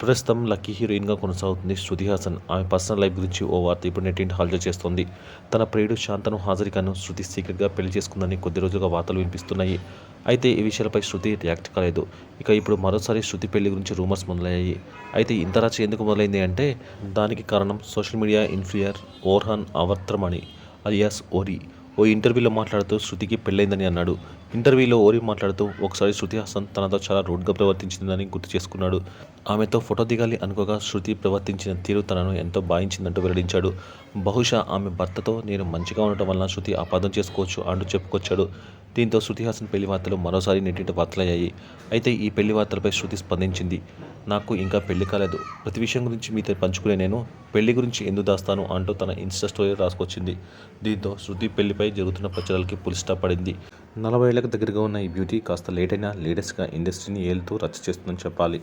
ప్రస్తుతం లక్కీ హీరోయిన్గా కొనసాగుతుంది శృతి హాసన్. ఆమె పర్సనల్ లైఫ్ గురించి ఓ వార్త ఇప్పుడు నెట్టింట హల్చల్ చేస్తోంది. తన ప్రియుడు శాంతను హాజరికను శృతి సీక్రెట్గా పెళ్లి చేసుకుందని కొద్ది రోజులుగా వార్తలు వినిపిస్తున్నాయి. అయితే ఈ విషయాలపై శృతి రియాక్ట్ కాలేదు. ఇక ఇప్పుడు మరోసారి శృతి పెళ్లి గురించి రూమర్స్ మొదలయ్యాయి. అయితే ఇంత రచ్చ ఎందుకు మొదలైంది అంటే దానికి కారణం సోషల్ మీడియా ఇన్ఫ్లుయర్ ఓర్హాన్ అవర్త్రమణి అలియాస్ ఓరి ఓ ఇంటర్వ్యూలో మాట్లాడుతూ శృతికి పెళ్లైందని అన్నాడు. ఇంటర్వ్యూలో ఓరి మాట్లాడుతూ ఒకసారి శృతి హాసన్ తనతో చాలా రూడ్గా ప్రవర్తించిందని గుర్తు చేసుకున్నాడు. ఆమెతో ఫోటో దిగాలి అనుకోగా శృతి ప్రవర్తించిన తీరు తనను ఎంతో బాధించిందంటూ వెల్లడించాడు. బహుశా ఆమె భర్తతో నేను మంచిగా ఉండటం వలన శృతి అపార్థం చేసుకోవచ్చు అంటూ చెప్పుకొచ్చాడు. దీంతో శృతి హాసన్ పెళ్లి వార్తలు మరోసారి నెట్టింట వార్తలయ్యాయి. అయితే ఈ పెళ్లి వార్తలపై శృతి స్పందించింది. నాకు ఇంకా పెళ్లి కాలేదు. ప్రతి విషయం గురించి మీతో పంచుకునే నేను పెళ్లి గురించి ఎందుకు దాస్తాను అంటూ తన ఇన్స్టా స్టోరీ రాసుకొచ్చింది. దీంతో శృతి పెళ్లిపై జరుగుతున్న ప్రచారాలకి ఫుల్ స్టాప్ పడింది. 40 ఏళ్లకు దగ్గరగా ఉన్న ఈ బ్యూటీ కాస్త లేట్ అయినా లేటెస్ట్గా ఇండస్ట్రీని ఏలుతూ రచ్చ చేస్తుందని చెప్పాలి.